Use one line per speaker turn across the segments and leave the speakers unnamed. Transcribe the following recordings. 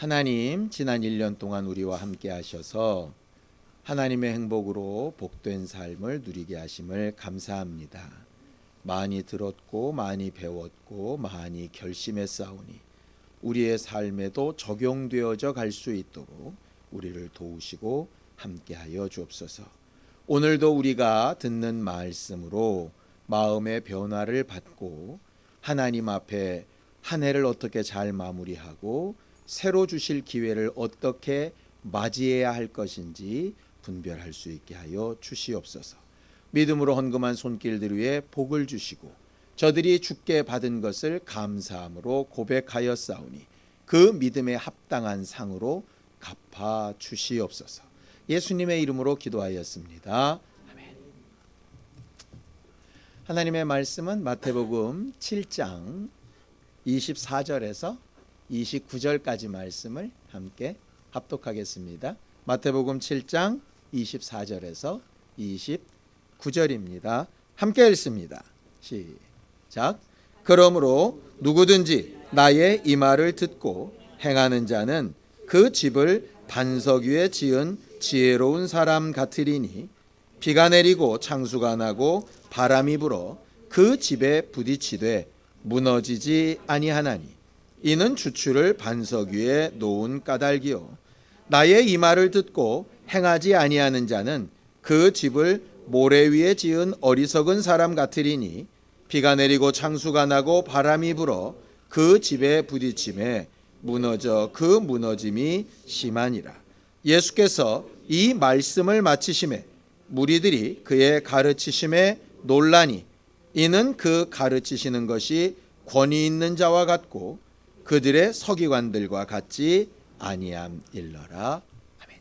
하나님, 지난 1년 동안 우리와 함께 하셔서 하나님의 행복으로 복된 삶을 누리게 하심을 감사합니다. 많이 들었고 많이 배웠고 많이 결심했사오니 우리의 삶에도 적용되어져 갈 수 있도록 우리를 도우시고 함께하여 주옵소서. 오늘도 우리가 듣는 말씀으로 마음의 변화를 받고 하나님 앞에 한 해를 어떻게 잘 마무리하고 새로 주실 기회를 어떻게 맞이해야 할 것인지 분별할 수 있게 하여 주시옵소서. 믿음으로 헌금한 손길들 위에 복을 주시고 저들이 주께 받은 것을 감사함으로 고백하였사오니 그 믿음에 합당한 상으로 갚아 주시옵소서. 예수님의 이름으로 기도하였습니다. 아멘. 하나님의 말씀은 마태복음 7장 24절에서 29절까지 말씀을 함께 합독하겠습니다. 마태복음 7장 24절에서 29절입니다. 함께 읽습니다. 시작. 그러므로 누구든지 나의 이 말을 듣고 행하는 자는 그 집을 반석 위에 지은 지혜로운 사람 같으리니 비가 내리고 창수가 나고 바람이 불어 그 집에 부딪히되 무너지지 아니하나니 이는 주추를 반석 위에 놓은 까닭이요 나의 이 말을 듣고 행하지 아니하는 자는 그 집을 모래 위에 지은 어리석은 사람 같으리니 비가 내리고 창수가 나고 바람이 불어 그 집에 부딪힘에 무너져 그 무너짐이 심하니라. 예수께서 이 말씀을 마치심에 무리들이 그의 가르치심에 놀라니 이는 그 가르치시는 것이 권위 있는 자와 같고 그들의 서기관들과 같지 아니함일러라. 아멘.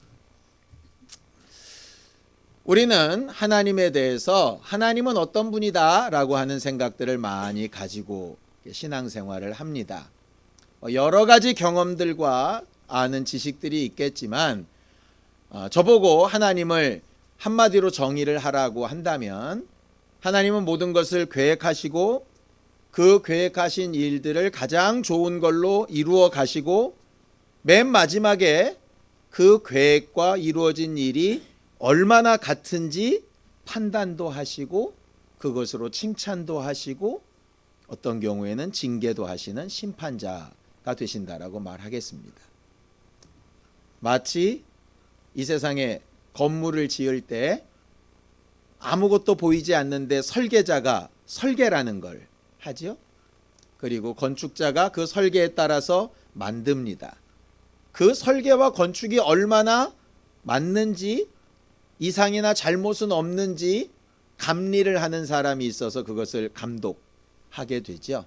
우리는 하나님에 대해서 하나님은 어떤 분이다 라고 하는 생각들을 많이 가지고 신앙생활을 합니다. 여러 가지 경험들과 아는 지식들이 있겠지만 저보고 하나님을 한마디로 정의를 하라고 한다면 하나님은 모든 것을 계획하시고 그 계획하신 일들을 가장 좋은 걸로 이루어 가시고 맨 마지막에 그 계획과 이루어진 일이 얼마나 같은지 판단도 하시고 그것으로 칭찬도 하시고 어떤 경우에는 징계도 하시는 심판자가 되신다라고 말하겠습니다. 마치 이 세상에 건물을 지을 때 아무것도 보이지 않는데 설계자가 설계라는 걸 하죠. 그리고 건축자가 그 설계에 따라서 만듭니다. 그 설계와 건축이 얼마나 맞는지 이상이나 잘못은 없는지 감리를 하는 사람이 있어서 그것을 감독하게 되죠.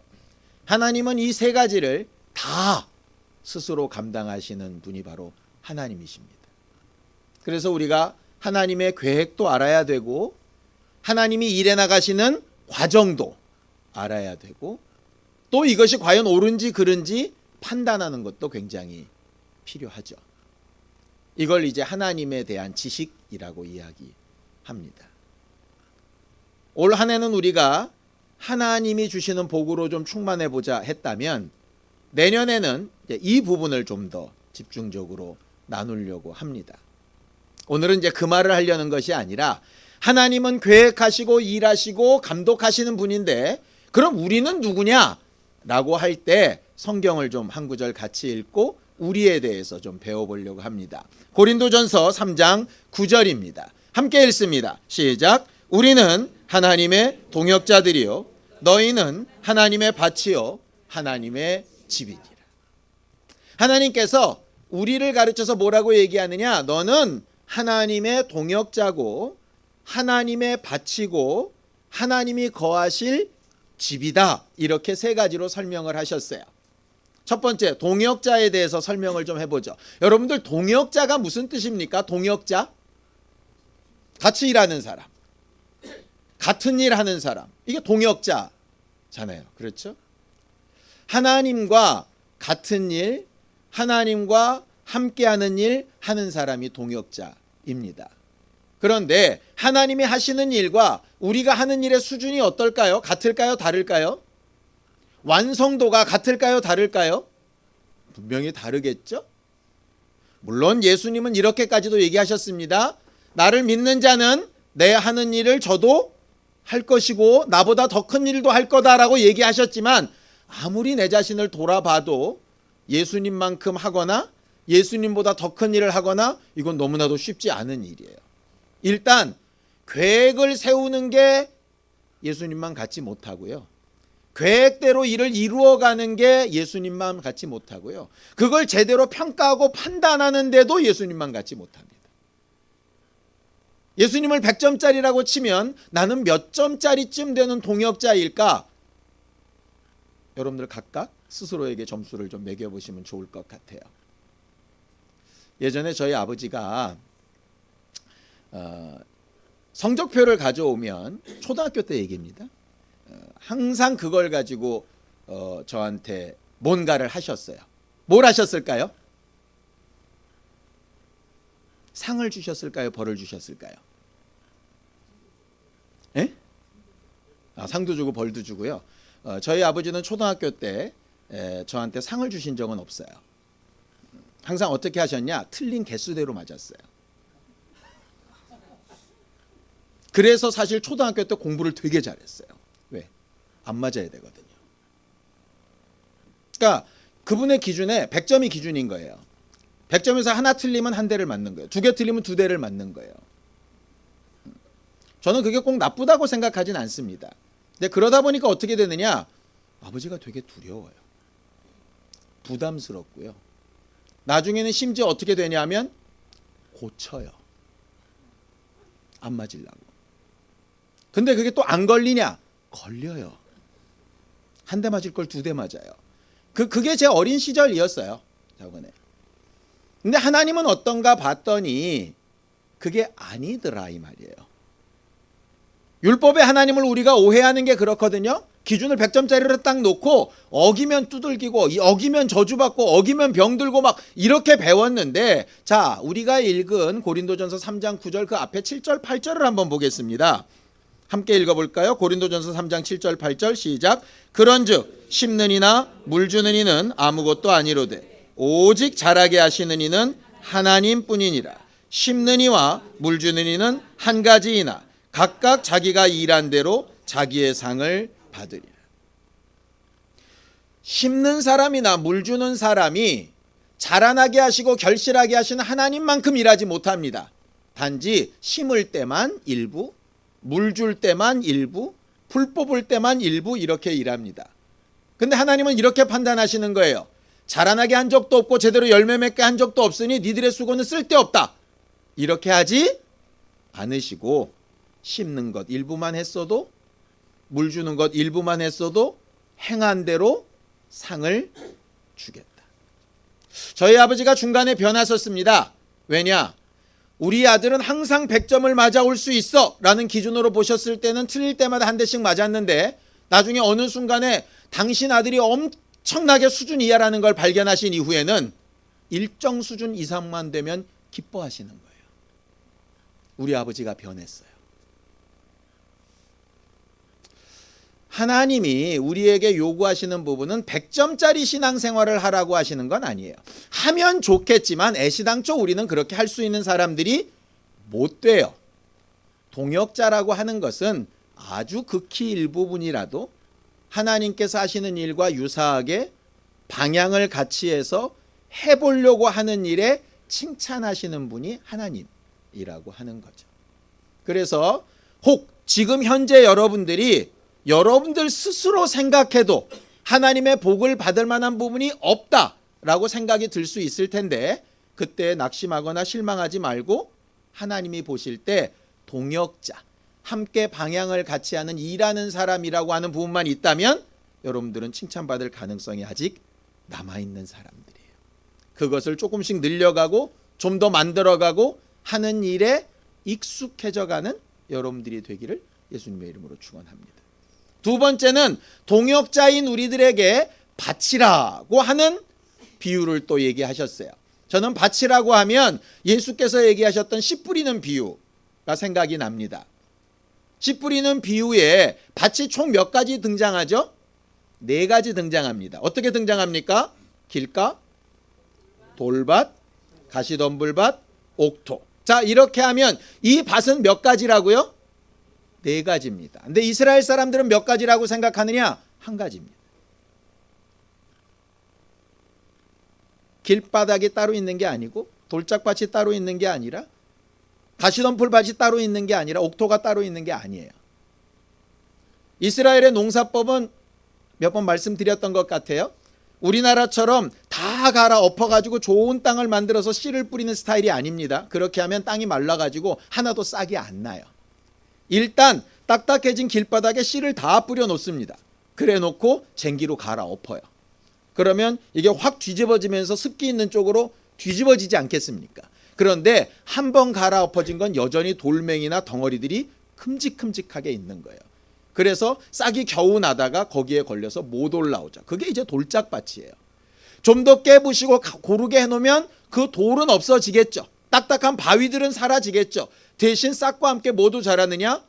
하나님은 이 세 가지를 다 스스로 감당하시는 분이 바로 하나님이십니다. 그래서 우리가 하나님의 계획도 알아야 되고 하나님이 일해 나가시는 과정도 알아야 되고 또 이것이 과연 옳은지 그른지 판단하는 것도 굉장히 필요하죠. 이걸 이제 하나님에 대한 지식이라고 이야기합니다. 올 한 해는 우리가 하나님이 주시는 복으로 좀 충만해 보자 했다면 내년에는 이 부분을 좀 더 집중적으로 나누려고 합니다. 오늘은 이제 그 말을 하려는 것이 아니라 하나님은 계획하시고 일하시고 감독하시는 분인데 그럼 우리는 누구냐? 라고 할 때 성경을 좀 한 구절 같이 읽고 우리에 대해서 좀 배워보려고 합니다. 고린도전서 3장 9절입니다. 함께 읽습니다. 시작. 우리는 하나님의 동역자들이요 너희는 하나님의 밭이요 하나님의 집이니라. 하나님께서 우리를 가르쳐서 뭐라고 얘기하느냐? 너는 하나님의 동역자고 하나님의 밭이고 하나님이 거하실 집이다. 이렇게 세 가지로 설명을 하셨어요. 첫 번째, 동역자에 대해서 설명을 좀 해보죠. 여러분들 동역자가 무슨 뜻입니까? 동역자? 같이 일하는 사람, 같은 일 하는 사람, 이게 동역자잖아요. 그렇죠? 하나님과 같은 일, 하나님과 함께하는 일 하는 사람이 동역자입니다. 그런데 하나님이 하시는 일과 우리가 하는 일의 수준이 어떨까요? 같을까요? 다를까요? 완성도가 같을까요? 다를까요? 분명히 다르겠죠? 물론 예수님은 이렇게까지도 얘기하셨습니다. 나를 믿는 자는 내 하는 일을 저도 할 것이고 나보다 더 큰 일도 할 거다라고 얘기하셨지만 아무리 내 자신을 돌아봐도 예수님만큼 하거나 예수님보다 더 큰 일을 하거나 이건 너무나도 쉽지 않은 일이에요. 일단 계획을 세우는 게 예수님만 같지 못하고요. 계획대로 일을 이루어가는 게 예수님만 같지 못하고요. 그걸 제대로 평가하고 판단하는데도 예수님만 같지 못합니다. 예수님을 100점짜리라고 치면 나는 몇 점짜리쯤 되는 동역자일까? 여러분들 각각 스스로에게 점수를 좀 매겨보시면 좋을 것 같아요. 예전에 저희 아버지가 성적표를 가져오면 초등학교 때 얘기입니다. 항상 그걸 가지고 저한테 뭔가를 하셨어요. 뭘 하셨을까요? 상을 주셨을까요? 벌을 주셨을까요? 예? 상도 주고 벌도 주고요. 저희 아버지는 초등학교 때 저한테 상을 주신 적은 없어요. 항상 어떻게 하셨냐? 틀린 개수대로 맞았어요. 그래서 사실 초등학교 때 공부를 되게 잘했어요. 왜? 안 맞아야 되거든요. 그러니까 그분의 기준에 100점이 기준인 거예요. 100점에서 하나 틀리면 한 대를 맞는 거예요. 2개 틀리면 2대를 맞는 거예요. 저는 그게 꼭 나쁘다고 생각하진 않습니다. 근데 그러다 보니까 어떻게 되느냐? 아버지가 되게 두려워요. 부담스럽고요. 나중에는 심지어 어떻게 되냐면 고쳐요. 안 맞으려고. 근데 그게 또 안 걸리냐? 걸려요. 한 대 맞을 걸 2대 맞아요. 그게 제 어린 시절이었어요. 저번에. 근데 하나님은 어떤가 봤더니 그게 아니더라 이 말이에요. 율법의 하나님을 우리가 오해하는 게 그렇거든요. 기준을 100점짜리로 딱 놓고 어기면 두들기고 어기면 저주받고 어기면 병들고 막 이렇게 배웠는데, 자, 우리가 읽은 고린도전서 3장 9절 그 앞에 7절 8절을 한번 보겠습니다. 함께 읽어볼까요? 고린도전서 3장 7절 8절 시작. 그런즉 심는 이나 물 주는 이는 아무것도 아니로되 오직 자라게 하시는 이는 하나님뿐이니라. 심는 이와 물 주는 이는 한 가지이나 각각 자기가 일한 대로 자기의 상을 받으리라. 심는 사람이나 물 주는 사람이 자라나게 하시고 결실하게 하시는 하나님만큼 일하지 못합니다. 단지 심을 때만 일부, 물 줄 때만 일부, 풀 뽑을 때만 일부 이렇게 일합니다. 근데 하나님은 이렇게 판단하시는 거예요. 자라나게 한 적도 없고 제대로 열매 맺게 한 적도 없으니 니들의 수고는 쓸데없다. 이렇게 하지 않으시고 심는 것 일부만 했어도, 물 주는 것 일부만 했어도 행한 대로 상을 주겠다. 저희 아버지가 중간에 변하셨습니다. 왜냐? 우리 아들은 항상 100점을 맞아올 수 있어 라는 기준으로 보셨을 때는 틀릴 때마다 한 대씩 맞았는데, 나중에 어느 순간에 당신 아들이 엄청나게 수준 이하라는 걸 발견하신 이후에는 일정 수준 이상만 되면 기뻐하시는 거예요. 우리 아버지가 변했어요. 하나님이 우리에게 요구하시는 부분은 100점짜리 신앙생활을 하라고 하시는 건 아니에요. 하면 좋겠지만 애시당초 우리는 그렇게 할 수 있는 사람들이 못 돼요. 동역자라고 하는 것은 아주 극히 일부분이라도 하나님께서 하시는 일과 유사하게 방향을 같이 해서 해보려고 하는 일에 칭찬하시는 분이 하나님이라고 하는 거죠. 그래서 혹 지금 현재 여러분들 스스로 생각해도 하나님의 복을 받을 만한 부분이 없다라고 생각이 들 수 있을 텐데, 그때 낙심하거나 실망하지 말고 하나님이 보실 때 동역자, 함께 방향을 같이 하는 일하는 사람이라고 하는 부분만 있다면 여러분들은 칭찬받을 가능성이 아직 남아있는 사람들이에요. 그것을 조금씩 늘려가고 좀 더 만들어가고 하는 일에 익숙해져가는 여러분들이 되기를 예수님의 이름으로 축원합니다. 두 번째는 동역자인 우리들에게 밭이라고 하는 비유를 또 얘기하셨어요. 저는 밭이라고 하면 예수께서 얘기하셨던 씨 뿌리는 비유가 생각이 납니다. 씨 뿌리는 비유에 밭이 총 몇 가지 등장하죠? 4가지 등장합니다. 어떻게 등장합니까? 길가, 돌밭, 가시덤불밭, 옥토. 자, 이렇게 하면 이 밭은 몇 가지라고요? 4가지입니다. 근데 이스라엘 사람들은 몇 가지라고 생각하느냐? 1가지입니다. 길바닥이 따로 있는 게 아니고 돌짝밭이 따로 있는 게 아니라 가시덤불밭이 따로 있는 게 아니라 옥토가 따로 있는 게 아니에요. 이스라엘의 농사법은 몇 번 말씀드렸던 것 같아요. 우리나라처럼 다 갈아 엎어가지고 좋은 땅을 만들어서 씨를 뿌리는 스타일이 아닙니다. 그렇게 하면 땅이 말라가지고 하나도 싹이 안 나요. 일단 딱딱해진 길바닥에 씨를 다 뿌려 놓습니다. 그래 놓고 쟁기로 갈아 엎어요. 그러면 이게 확 뒤집어지면서 습기 있는 쪽으로 뒤집어지지 않겠습니까? 그런데 한 번 갈아 엎어진 건 여전히 돌멩이나 덩어리들이 큼직큼직하게 있는 거예요. 그래서 싹이 겨우 나다가 거기에 걸려서 못 올라오죠. 그게 이제 돌짝밭이에요. 좀 더 깨부시고 고르게 해놓으면 그 돌은 없어지겠죠. 딱딱한 바위들은 사라지겠죠. 대신 싹과 함께 모두 자라느냐?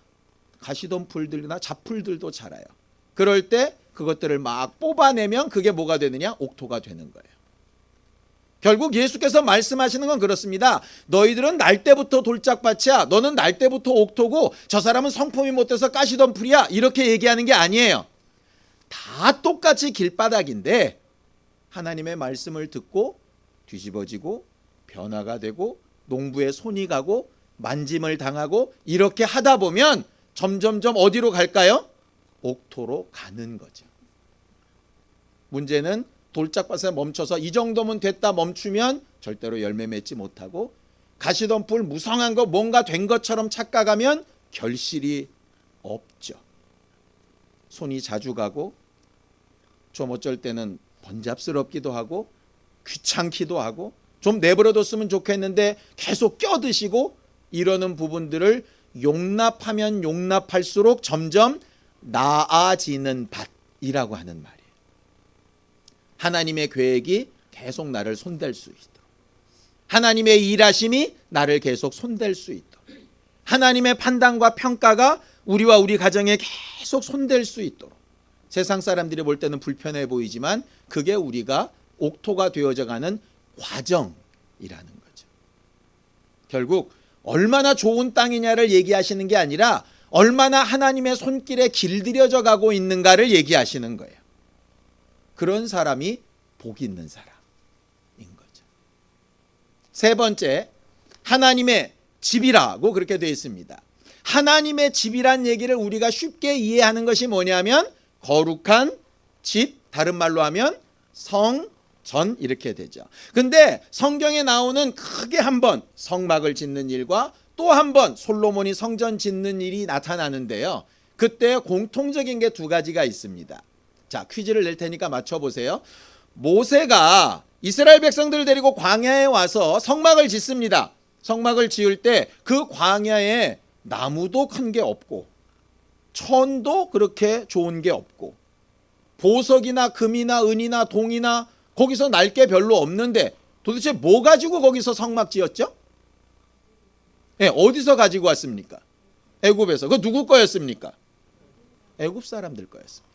가시덤불들이나 잡풀들도 자라요. 그럴 때 그것들을 막 뽑아내면 그게 뭐가 되느냐? 옥토가 되는 거예요. 결국 예수께서 말씀하시는 건 그렇습니다. 너희들은 날 때부터 돌짝밭이야. 너는 날 때부터 옥토고 저 사람은 성품이 못돼서 가시덤불이야. 이렇게 얘기하는 게 아니에요. 다 똑같이 길바닥인데 하나님의 말씀을 듣고 뒤집어지고 변화가 되고 농부의 손이 가고 만짐을 당하고 이렇게 하다 보면 점점점 어디로 갈까요? 옥토로 가는 거죠. 문제는 돌짝밭에 멈춰서 이 정도면 됐다 멈추면 절대로 열매 맺지 못하고 가시덤불 무성한 거 뭔가 된 것처럼 착각하면 결실이 없죠. 손이 자주 가고 좀 어쩔 때는 번잡스럽기도 하고 귀찮기도 하고 좀 내버려뒀으면 좋겠는데 계속 껴드시고 이러는 부분들을 용납하면 용납할수록 점점 나아지는 밭이라고 하는 말이에요. 하나님의 계획이 계속 나를 손댈 수 있도록, 하나님의 일하심이 나를 계속 손댈 수 있도록, 하나님의 판단과 평가가 우리와 우리 가정에 계속 손댈 수 있도록. 세상 사람들이 볼 때는 불편해 보이지만 그게 우리가 옥토가 되어져가는 과정이라는 거죠. 결국 얼마나 좋은 땅이냐를 얘기하시는 게 아니라 얼마나 하나님의 손길에 길들여져 가고 있는가를 얘기하시는 거예요. 그런 사람이 복 있는 사람인 거죠. 세 번째, 하나님의 집이라고 그렇게 되어 있습니다. 하나님의 집이란 얘기를 우리가 쉽게 이해하는 것이 뭐냐면 거룩한 집, 다른 말로 하면 성전 이렇게 되죠. 근데 성경에 나오는 크게 한 번 성막을 짓는 일과 또 한 번 솔로몬이 성전 짓는 일이 나타나는데요. 그때 공통적인 게 2가지가 있습니다. 자, 퀴즈를 낼 테니까 맞춰보세요. 모세가 이스라엘 백성들을 데리고 광야에 와서 성막을 짓습니다. 성막을 지을 때 그 광야에 나무도 큰 게 없고 천도 그렇게 좋은 게 없고 보석이나 금이나 은이나 동이나 거기서 날 게 별로 없는데 도대체 뭐 가지고 거기서 성막 지었죠? 네, 어디서 가지고 왔습니까? 애굽에서. 그거 누구 거였습니까? 애굽 사람들 거였습니다.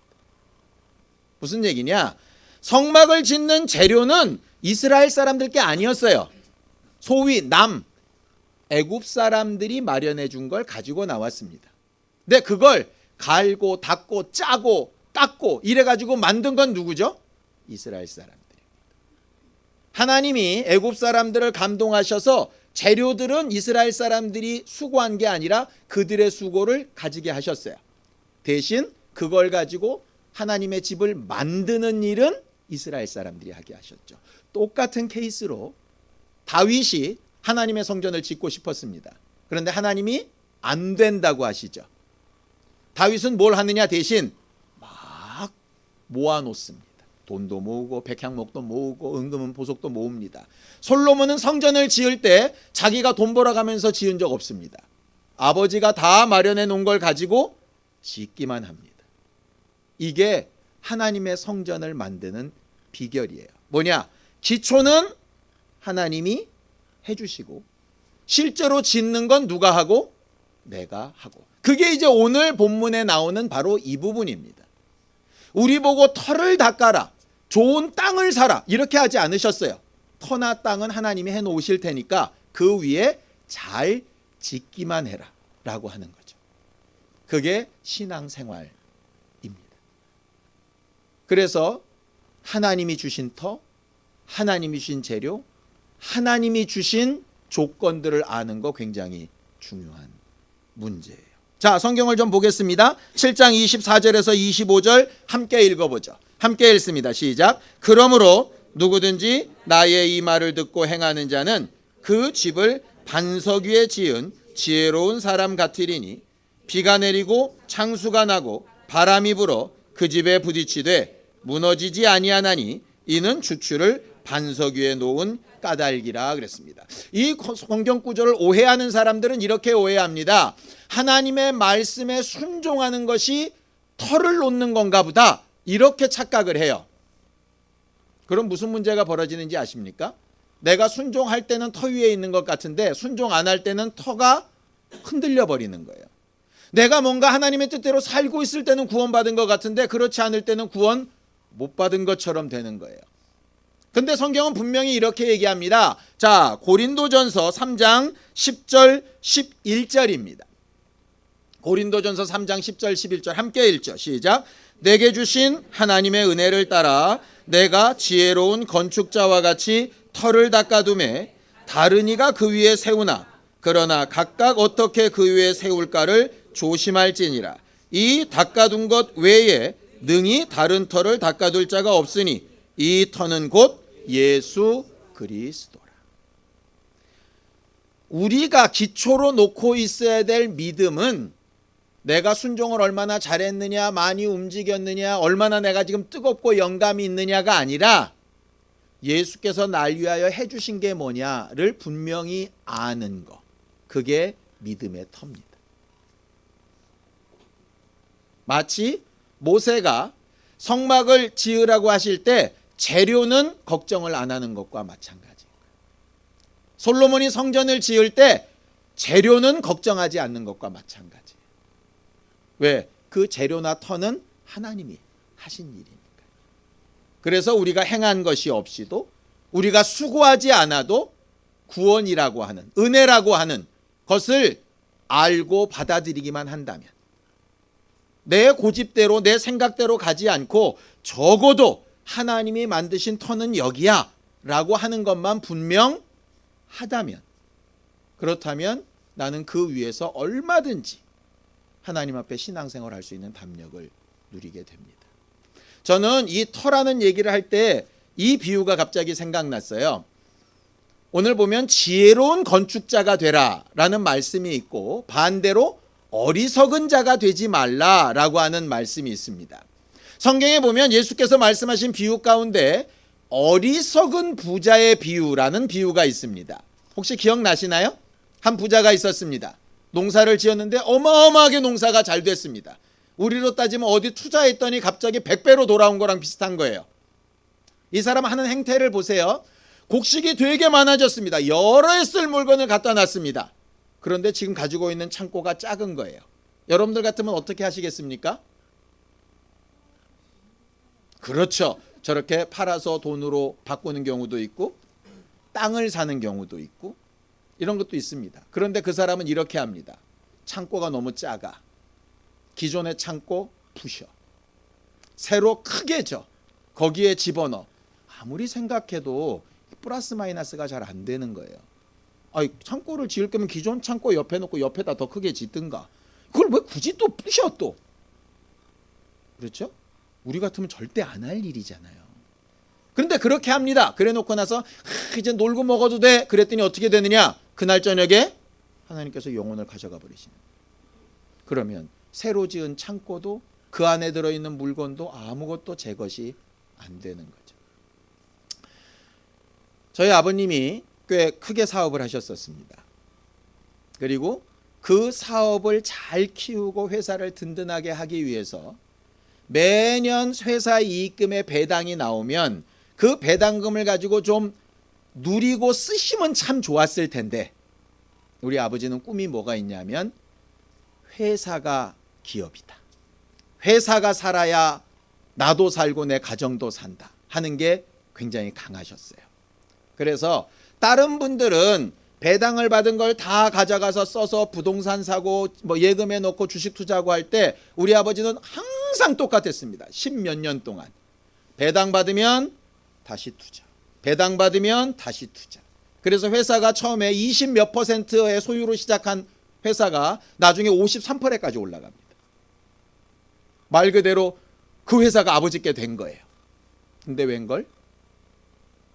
무슨 얘기냐? 성막을 짓는 재료는 이스라엘 사람들 게 아니었어요. 소위 애굽 사람들이 마련해 준 걸 가지고 나왔습니다. 근데 그걸 갈고 닦고 짜고 깎고 이래가지고 만든 건 누구죠? 이스라엘 사람들입니다. 하나님이 애굽 사람들을 감동하셔서 재료들은 이스라엘 사람들이 수고한 게 아니라 그들의 수고를 가지게 하셨어요. 대신 그걸 가지고 하나님의 집을 만드는 일은 이스라엘 사람들이 하게 하셨죠. 똑같은 케이스로 다윗이 하나님의 성전을 짓고 싶었습니다. 그런데 하나님이 안 된다고 하시죠. 다윗은 뭘 하느냐? 대신 막 모아놓습니다. 돈도 모으고 백향목도 모으고 은금은 보석도 모읍니다. 솔로몬은 성전을 지을 때 자기가 돈 벌어가면서 지은 적 없습니다. 아버지가 다 마련해 놓은 걸 가지고 짓기만 합니다. 이게 하나님의 성전을 만드는 비결이에요. 뭐냐? 기초는 하나님이 해주시고 실제로 짓는 건 누가 하고? 내가 하고. 그게 이제 오늘 본문에 나오는 바로 이 부분입니다. 우리 보고 터를 닦아라, 좋은 땅을 사라 이렇게 하지 않으셨어요. 터나 땅은 하나님이 해놓으실 테니까 그 위에 잘 짓기만 해라 라고 하는 거죠. 그게 신앙생활입니다. 그래서 하나님이 주신 터, 하나님이 주신 재료, 하나님이 주신 조건들을 아는 거 굉장히 중요한 문제예요. 자, 성경을 좀 보겠습니다. 7장 24절에서 25절 함께 읽어보죠. 함께 읽습니다. 시작. 그러므로 누구든지 나의 이 말을 듣고 행하는 자는 그 집을 반석 위에 지은 지혜로운 사람 같으리니 비가 내리고 창수가 나고 바람이 불어 그 집에 부딪히되 무너지지 아니하나니 이는 주추를 반석 위에 놓은 까닭이라 그랬습니다. 이 성경 구절을 오해하는 사람들은 이렇게 오해합니다. 하나님의 말씀에 순종하는 것이 터를 놓는 건가 보다 이렇게 착각을 해요. 그럼 무슨 문제가 벌어지는지 아십니까? 내가 순종할 때는 터 위에 있는 것 같은데 순종 안 할 때는 터가 흔들려 버리는 거예요. 내가 뭔가 하나님의 뜻대로 살고 있을 때는 구원받은 것 같은데 그렇지 않을 때는 구원 못 받은 것처럼 되는 거예요. 근데 성경은 분명히 이렇게 얘기합니다. 자, 고린도전서 3장 10절 11절입니다. 고린도전서 3장 10절 11절 함께 읽죠. 시작. 내게 주신 하나님의 은혜를 따라 내가 지혜로운 건축자와 같이 터를 닦아두매 다른 이가 그 위에 세우나 그러나 각각 어떻게 그 위에 세울까를 조심할지니라. 이 닦아둔 것 외에 능히 다른 터를 닦아둘 자가 없으니 이 터는 곧 예수 그리스도라. 우리가 기초로 놓고 있어야 될 믿음은 내가 순종을 얼마나 잘했느냐, 많이 움직였느냐, 얼마나 내가 지금 뜨겁고 영감이 있느냐가 아니라 예수께서 날 위하여 해주신 게 뭐냐를 분명히 아는 거. 그게 믿음의 터입니다. 마치 모세가 성막을 지으라고 하실 때 재료는 걱정을 안 하는 것과 마찬가지예요. 솔로몬이 성전을 지을 때 재료는 걱정하지 않는 것과 마찬가지예요. 왜? 그 재료나 터는 하나님이 하신 일이니까요. 그래서 우리가 행한 것이 없이도 우리가 수고하지 않아도 구원이라고 하는 은혜라고 하는 것을 알고 받아들이기만 한다면 내 고집대로 내 생각대로 가지 않고 적어도 하나님이 만드신 터는 여기야 라고 하는 것만 분명하다면 그렇다면 나는 그 위에서 얼마든지 하나님 앞에 신앙생활을 할 수 있는 담력을 누리게 됩니다. 저는 이 터라는 얘기를 할 때 이 비유가 갑자기 생각났어요. 오늘 보면 지혜로운 건축자가 되라 라는 말씀이 있고 반대로 어리석은 자가 되지 말라라고 하는 말씀이 있습니다. 성경에 보면 예수께서 말씀하신 비유 가운데 어리석은 부자의 비유라는 비유가 있습니다. 혹시 기억나시나요? 한 부자가 있었습니다. 농사를 지었는데 어마어마하게 농사가 잘 됐습니다. 우리로 따지면 어디 투자했더니 갑자기 100배로 돌아온 거랑 비슷한 거예요. 이 사람 하는 행태를 보세요. 곡식이 되게 많아졌습니다. 여러 해 쓸 물건을 갖다 놨습니다. 그런데 지금 가지고 있는 창고가 작은 거예요. 여러분들 같으면 어떻게 하시겠습니까? 그렇죠. 저렇게 팔아서 돈으로 바꾸는 경우도 있고 땅을 사는 경우도 있고 이런 것도 있습니다. 그런데 그 사람은 이렇게 합니다. 창고가 너무 작아. 기존의 창고 부셔. 새로 크게 져. 거기에 집어넣어. 아무리 생각해도 플러스 마이너스가 잘 안 되는 거예요. 아니, 창고를 지을 거면 기존 창고 옆에 놓고 옆에다 더 크게 짓든가. 그걸 왜 굳이 또 부셔 또. 그렇죠? 우리 같으면 절대 안 할 일이잖아요. 그런데 그렇게 합니다. 그래 놓고 나서 이제 놀고 먹어도 돼. 그랬더니 어떻게 되느냐. 그날 저녁에 하나님께서 영혼을 가져가 버리시는. 그러면 새로 지은 창고도 그 안에 들어있는 물건도 아무것도 제 것이 안 되는 거죠. 저희 아버님이 꽤 크게 사업을 하셨었습니다. 그리고 그 사업을 잘 키우고 회사를 든든하게 하기 위해서 매년 회사 이익금의 배당이 나오면 그 배당금을 가지고 좀 누리고 쓰시면 참 좋았을 텐데 우리 아버지는 꿈이 뭐가 있냐면 회사가 기업이다. 회사가 살아야 나도 살고 내 가정도 산다 하는 게 굉장히 강하셨어요. 그래서 다른 분들은 배당을 받은 걸 다 가져가서 써서 부동산 사고 뭐 예금에 넣고 주식 투자하고 할 때 우리 아버지는 항상 똑같았습니다. 10몇 년 동안. 배당 받으면 다시 투자. 배당 받으면 다시 투자. 그래서 회사가 처음에 20 몇 %의 소유로 시작한 회사가 나중에 53%까지 올라갑니다. 말 그대로 그 회사가 아버지께 된 거예요. 근데 웬걸?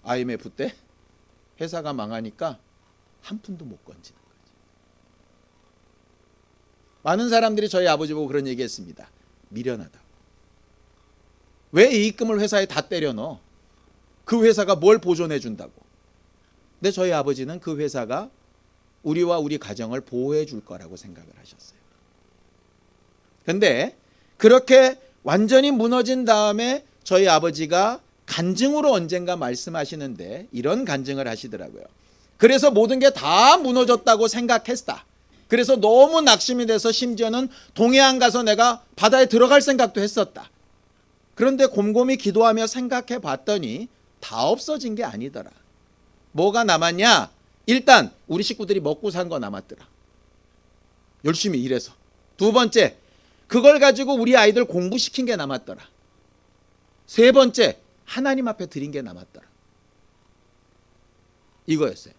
IMF 때 회사가 망하니까 한 푼도 못 건지는 거죠. 많은 사람들이 저희 아버지 보고 그런 얘기했습니다. 미련하다고. 왜 이익금을 회사에 다 때려 넣어? 그 회사가 뭘 보존해 준다고. 근데 저희 아버지는 그 회사가 우리와 우리 가정을 보호해 줄 거라고 생각을 하셨어요. 근데 그렇게 완전히 무너진 다음에 저희 아버지가 간증으로 언젠가 말씀하시는데 이런 간증을 하시더라고요. 그래서 모든 게 다 무너졌다고 생각했다. 그래서 너무 낙심이 돼서 심지어는 동해안 가서 내가 바다에 들어갈 생각도 했었다. 그런데 곰곰이 기도하며 생각해 봤더니 다 없어진 게 아니더라. 뭐가 남았냐? 일단 우리 식구들이 먹고 산 거 남았더라. 열심히 일해서. 두 번째, 그걸 가지고 우리 아이들 공부시킨 게 남았더라. 세 번째, 하나님 앞에 드린 게 남았더라. 이거였어요.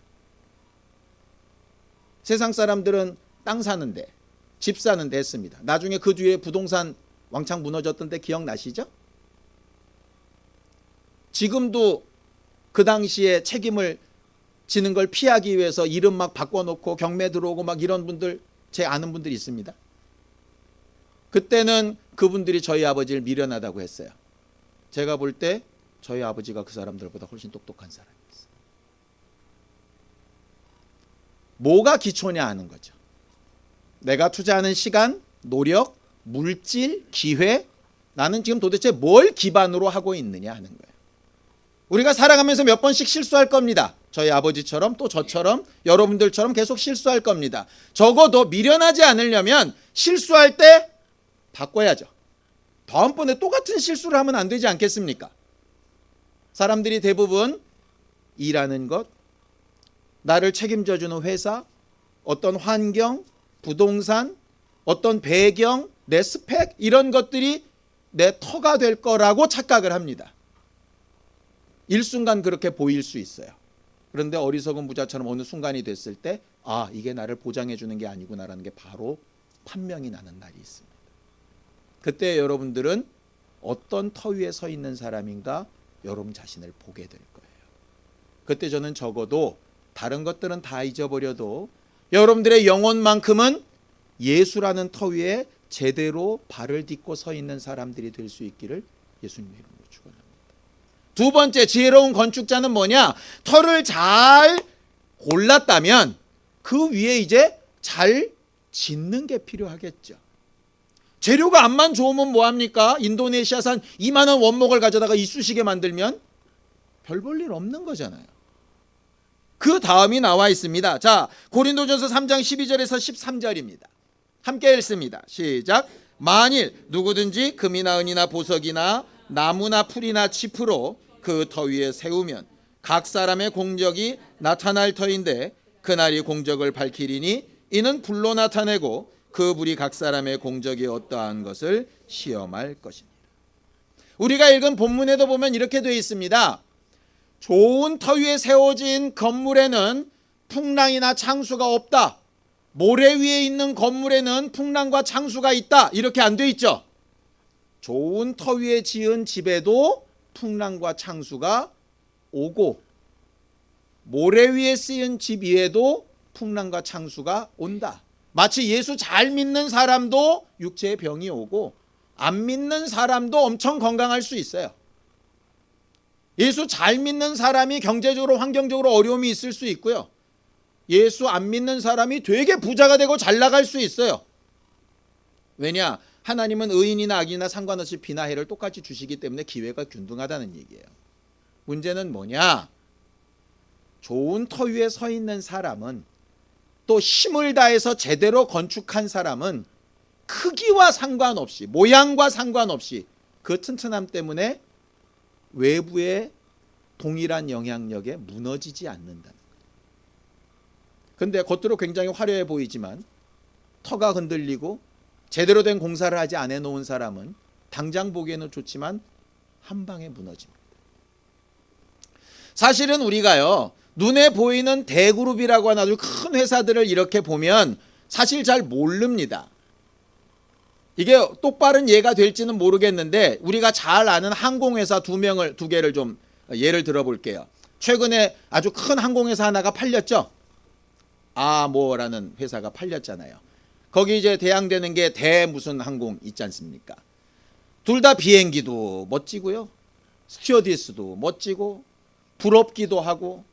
세상 사람들은 땅 사는데, 집 사는데 했습니다. 나중에 그 뒤에 부동산 왕창 무너졌던 때 기억나시죠? 지금도 그 당시에 책임을 지는 걸 피하기 위해서 이름 막 바꿔놓고 경매 들어오고 막 이런 분들, 제 아는 분들이 있습니다. 그때는 그분들이 저희 아버지를 미련하다고 했어요. 제가 볼 때 저희 아버지가 그 사람들보다 훨씬 똑똑한 사람이었어요. 뭐가 기초냐 하는 거죠. 내가 투자하는 시간, 노력, 물질, 기회, 나는 지금 도대체 뭘 기반으로 하고 있느냐 하는 거예요. 우리가 살아가면서 몇 번씩 실수할 겁니다. 저희 아버지처럼 또 저처럼 여러분들처럼 계속 실수할 겁니다. 적어도 미련하지 않으려면 실수할 때 바꿔야죠. 다음번에 똑같은 실수를 하면 안 되지 않겠습니까? 사람들이 대부분 일하는 것, 나를 책임져주는 회사, 어떤 환경, 부동산, 어떤 배경, 내 스펙 이런 것들이 내 터가 될 거라고 착각을 합니다. 일순간 그렇게 보일 수 있어요. 그런데 어리석은 부자처럼 어느 순간이 됐을 때 아, 이게 나를 보장해 주는 게 아니구나라는 게 바로 판명이 나는 날이 있습니다. 그때 여러분들은 어떤 터 위에 서 있는 사람인가 여러분 자신을 보게 될 거예요. 그때 저는 적어도 다른 것들은 다 잊어버려도 여러분들의 영혼만큼은 예수라는 터 위에 제대로 발을 딛고 서 있는 사람들이 될 수 있기를 예수님 이름으로 축원합니다. 두 번째 지혜로운 건축자는 뭐냐? 터를 잘 골랐다면 그 위에 이제 잘 짓는 게 필요하겠죠. 재료가 암만 좋으면 뭐합니까? 인도네시아산 2만 원 원목을 가져다가 이쑤시개 만들면 별 볼 일 없는 거잖아요. 그 다음이 나와 있습니다. 자, 고린도전서 3장 12절에서 13절입니다. 함께 읽습니다. 시작. 만일 누구든지 금이나 은이나 보석이나 나무나 풀이나 짚으로 그 터 위에 세우면 각 사람의 공적이 나타날 터인데 그날이 공적을 밝히리니 이는 불로 나타내고 그 불이 각 사람의 공적이 어떠한 것을 시험할 것입니다. 우리가 읽은 본문에도 보면 이렇게 되어 있습니다. 좋은 터 위에 세워진 건물에는 풍랑이나 창수가 없다. 모래 위에 있는 건물에는 풍랑과 창수가 있다. 이렇게 안 돼 있죠. 좋은 터 위에 지은 집에도 풍랑과 창수가 오고 모래 위에 쓰인 집 위에도 풍랑과 창수가 온다. 마치 예수 잘 믿는 사람도 육체의 병이 오고 안 믿는 사람도 엄청 건강할 수 있어요. 예수 잘 믿는 사람이 경제적으로 환경적으로 어려움이 있을 수 있고요. 예수 안 믿는 사람이 되게 부자가 되고 잘 나갈 수 있어요. 왜냐? 하나님은 의인이나 악인이나 상관없이 비나 해를 똑같이 주시기 때문에 기회가 균등하다는 얘기예요. 문제는 뭐냐? 좋은 터 위에 서 있는 사람은 또 힘을 다해서 제대로 건축한 사람은 크기와 상관없이 모양과 상관없이 그 튼튼함 때문에 외부에 동일한 영향력에 무너지지 않는다는 거예요. 근데 겉으로 굉장히 화려해 보이지만 터가 흔들리고 제대로 된 공사를 하지 않아 놓은 사람은 당장 보기에는 좋지만 한 방에 무너집니다. 사실은 우리가요, 눈에 보이는 대그룹이라고 하는 아주 큰 회사들을 이렇게 보면 사실 잘 모릅니다. 이게 똑바른 예가 될지는 모르겠는데 우리가 잘 아는 항공회사 두 개를 좀 예를 들어볼게요. 최근에 아주 큰 항공회사 하나가 팔렸죠. 아모라는 회사가 팔렸잖아요. 거기 이제 대항되는 게 대 무슨 항공 있지 않습니까? 둘 다 비행기도 멋지고요, 스튜어디스도 멋지고 부럽기도 하고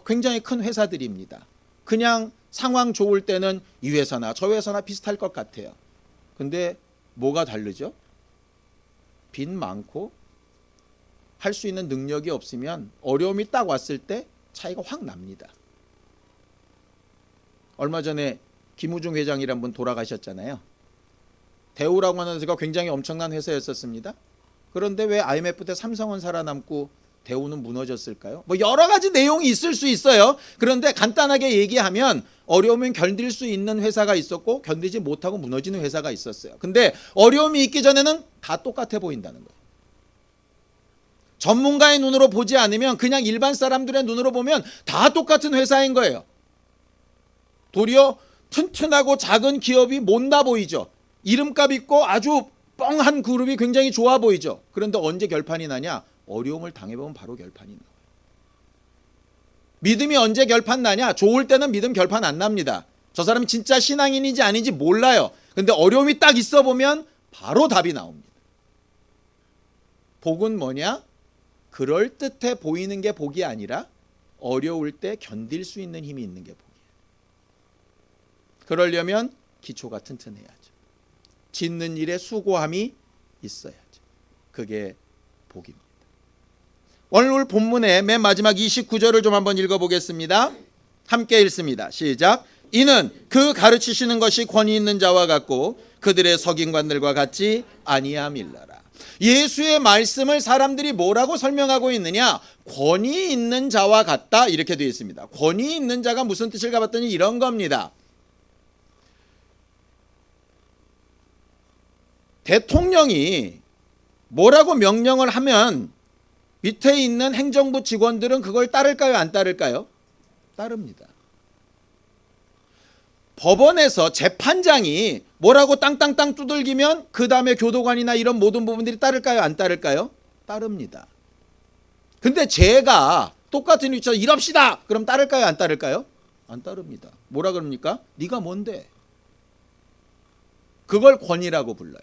굉장히 큰 회사들입니다. 그냥 상황 좋을 때는 이 회사나 저 회사나 비슷할 것 같아요. 근데 뭐가 다르죠? 빚 많고 할 수 있는 능력이 없으면 어려움이 딱 왔을 때 차이가 확 납니다. 얼마 전에 김우중 회장이란 분 돌아가셨잖아요. 대우라고 하는 회사가 굉장히 엄청난 회사였었습니다. 그런데 왜 IMF 때 삼성은 살아남고 대우는 무너졌을까요? 뭐 여러 가지 내용이 있을 수 있어요. 그런데 간단하게 얘기하면 어려우면 견딜 수 있는 회사가 있었고 견디지 못하고 무너지는 회사가 있었어요. 근데 어려움이 있기 전에는 다 똑같아 보인다는 거예요. 전문가의 눈으로 보지 않으면 그냥 일반 사람들의 눈으로 보면 다 똑같은 회사인 거예요. 도리어 튼튼하고 작은 기업이 못나 보이죠. 이름값 있고 아주 뻥한 그룹이 굉장히 좋아 보이죠. 그런데 언제 결판이 나냐? 어려움을 당해보면 바로 결판이 나요. 믿음이 언제 결판 나냐? 좋을 때는 믿음 결판 안 납니다. 저 사람이 진짜 신앙인인지 아닌지 몰라요. 근데 어려움이 딱 있어 보면 바로 답이 나옵니다. 복은 뭐냐? 그럴듯해 보이는 게 복이 아니라 어려울 때 견딜 수 있는 힘이 있는 게 복이에요. 그러려면 기초가 튼튼해야죠. 짓는 일에 수고함이 있어야죠. 그게 복입니다. 오늘 본문의 맨 마지막 29절을 좀 한번 읽어보겠습니다. 함께 읽습니다. 시작. 이는 그 가르치시는 것이 권위 있는 자와 같고 그들의 석임관들과 같지 아니함일러라. 예수의 말씀을 사람들이 뭐라고 설명하고 있느냐? 권위 있는 자와 같다, 이렇게 되어 있습니다. 권위 있는 자가 무슨 뜻일까 봤더니 이런 겁니다. 대통령이 뭐라고 명령을 하면 밑에 있는 행정부 직원들은 그걸 따를까요? 안 따를까요? 따릅니다. 법원에서 재판장이 뭐라고 땅땅땅 두들기면 그 다음에 교도관이나 이런 모든 부분들이 따를까요? 안 따를까요? 따릅니다. 근데 제가 똑같은 위치에서 이럽시다! 그럼 따를까요? 안 따를까요? 안 따릅니다. 뭐라 그럽니까? 네가 뭔데? 그걸 권위라고 불러요.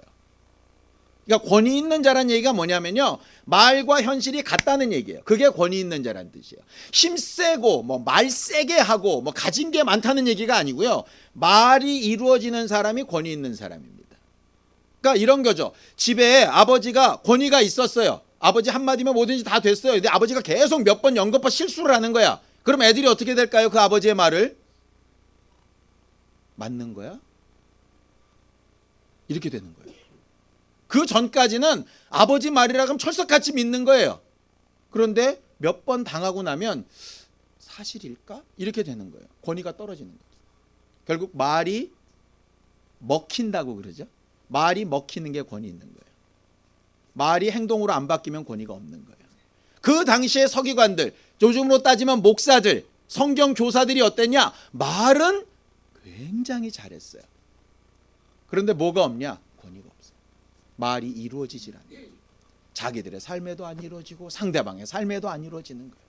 그러니까 권위 있는 자란 얘기가 뭐냐면요, 말과 현실이 같다는 얘기예요. 그게 권위 있는 자란 뜻이에요. 힘세고 말 세게 하고 가진 게 많다는 얘기가 아니고요, 말이 이루어지는 사람이 권위 있는 사람입니다. 그러니까 이런 거죠. 집에 아버지가 권위가 있었어요. 아버지 한마디면 뭐든지 다 됐어요. 근데 아버지가 계속 몇 번 연거푸 실수를 하는 거야. 그럼 애들이 어떻게 될까요? 그 아버지의 말을 맞는 거야? 이렇게 되는 거예요. 그 전까지는 아버지 말이라 하면 철석같이 믿는 거예요. 그런데 몇 번 당하고 나면 사실일까? 이렇게 되는 거예요. 권위가 떨어지는 거죠. 결국 말이 먹힌다고 그러죠. 말이 먹히는 게 권위 있는 거예요. 말이 행동으로 안 바뀌면 권위가 없는 거예요. 그 당시의 서기관들, 요즘으로 따지면 목사들, 성경 교사들이 어땠냐? 말은 굉장히 잘했어요. 그런데 뭐가 없냐? 권위가 없어요. 말이 이루어지질 않아요. 자기들의 삶에도 안 이루어지고 상대방의 삶에도 안 이루어지는 거예요.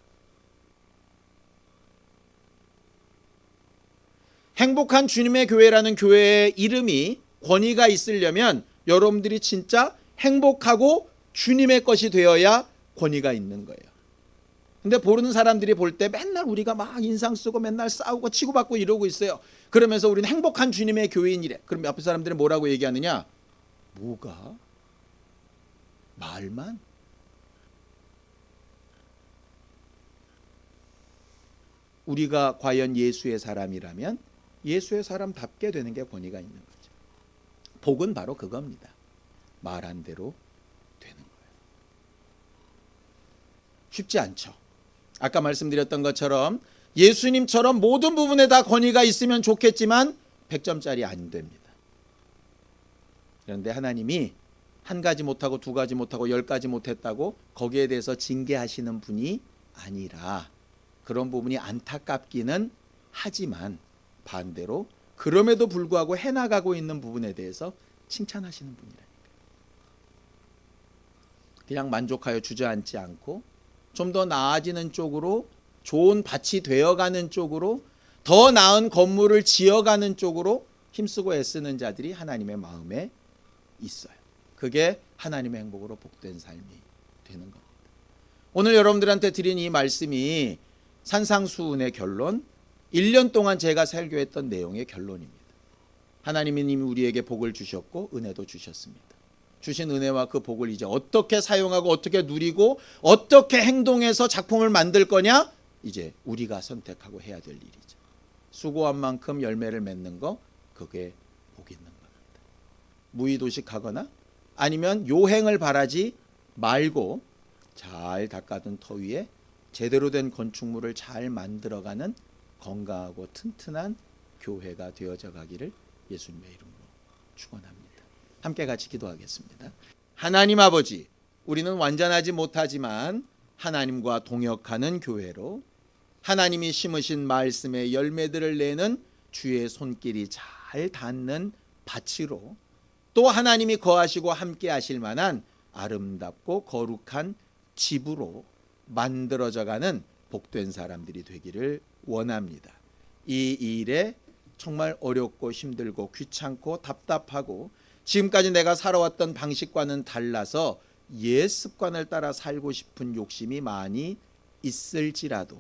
행복한 주님의 교회라는 교회의 이름이 권위가 있으려면 여러분들이 진짜 행복하고 주님의 것이 되어야 권위가 있는 거예요. 근데 모르는 사람들이 볼 때 맨날 우리가 막 인상 쓰고 맨날 싸우고 치고받고 이러고 있어요. 그러면서 우리는 행복한 주님의 교회인이래. 그럼 옆에 사람들은 뭐라고 얘기하느냐? 뭐가? 말만? 우리가 과연 예수의 사람이라면 예수의 사람답게 되는 게 권위가 있는 거죠. 복은 바로 그겁니다. 말한 대로 되는 거예요. 쉽지 않죠. 아까 말씀드렸던 것처럼 예수님처럼 모든 부분에 다 권위가 있으면 좋겠지만 100점짜리 안 됩니다. 그런데 하나님이 한 가지 못하고 두 가지 못하고 10가지 못했다고 거기에 대해서 징계하시는 분이 아니라 그런 부분이 안타깝기는 하지만 반대로 그럼에도 불구하고 해나가고 있는 부분에 대해서 칭찬하시는 분이라니까요. 그냥 만족하여 주저앉지 않고 좀 더 나아지는 쪽으로, 좋은 밭이 되어가는 쪽으로, 더 나은 건물을 지어가는 쪽으로 힘쓰고 애쓰는 자들이 하나님의 마음에 있어요. 그게 하나님의 행복으로 복된 삶이 되는 겁니다. 오늘 여러분들한테 드린 이 말씀이 산상수훈의 결론, 1년 동안 제가 설교했던 내용의 결론입니다. 하나님이 이미 우리에게 복을 주셨고 은혜도 주셨습니다. 주신 은혜와 그 복을 이제 어떻게 사용하고 어떻게 누리고 어떻게 행동해서 작품을 만들 거냐? 이제 우리가 선택하고 해야 될 일이죠. 수고한 만큼 열매를 맺는 거, 그게 복 있는 겁니다. 무의도식하거나 아니면 요행을 바라지 말고 잘 닦아둔 터 위에 제대로 된 건축물을 잘 만들어가는 건강하고 튼튼한 교회가 되어져 가기를 예수님의 이름으로 축원합니다. 함께 같이 기도하겠습니다. 하나님 아버지, 우리는 완전하지 못하지만 하나님과 동역하는 교회로 하나님이 심으신 말씀의 열매들을 내는 주의 손길이 잘 닿는 밭으로 또 하나님이 거하시고 함께 하실 만한 아름답고 거룩한 집으로 만들어져가는 복된 사람들이 되기를 원합니다. 이 일에 정말 어렵고 힘들고 귀찮고 답답하고 지금까지 내가 살아왔던 방식과는 달라서 옛 습관을 따라 살고 싶은 욕심이 많이 있을지라도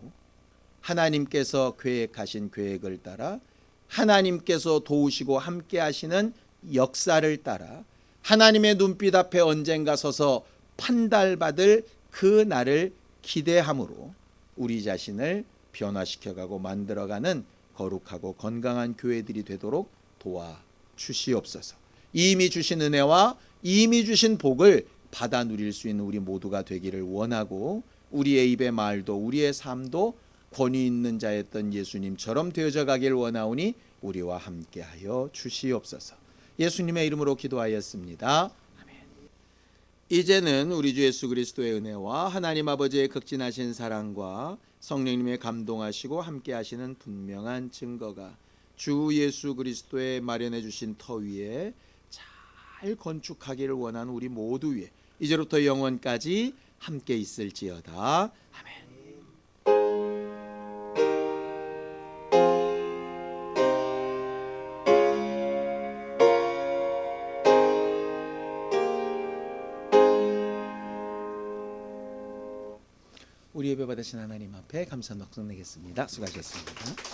하나님께서 계획하신 계획을 따라 하나님께서 도우시고 함께 하시는 역사를 따라 하나님의 눈빛 앞에 언젠가 서서 판단받을 그 날을 기대함으로 우리 자신을 변화시켜가고 만들어가는 거룩하고 건강한 교회들이 되도록 도와주시옵소서. 이미 주신 은혜와 이미 주신 복을 받아 누릴 수 있는 우리 모두가 되기를 원하고 우리의 입의 말도 우리의 삶도 권위 있는 자였던 예수님처럼 되어져 가길 원하오니 우리와 함께하여 주시옵소서. 예수님의 이름으로 기도하였습니다. 아멘. 이제는 우리 주 예수 그리스도의 은혜와 하나님 아버지의 극진하신 사랑과 성령님의 감동하시고 함께하시는 분명한 증거가 주 예수 그리스도의 마련해 주신 터 위에 잘 건축하기를 원하는 우리 모두 위에 이제부터 영원까지 함께 있을지어다. 아멘. 우리 예배 받으신 하나님 앞에 감사 넉넉 내겠습니다. 수고하셨습니다.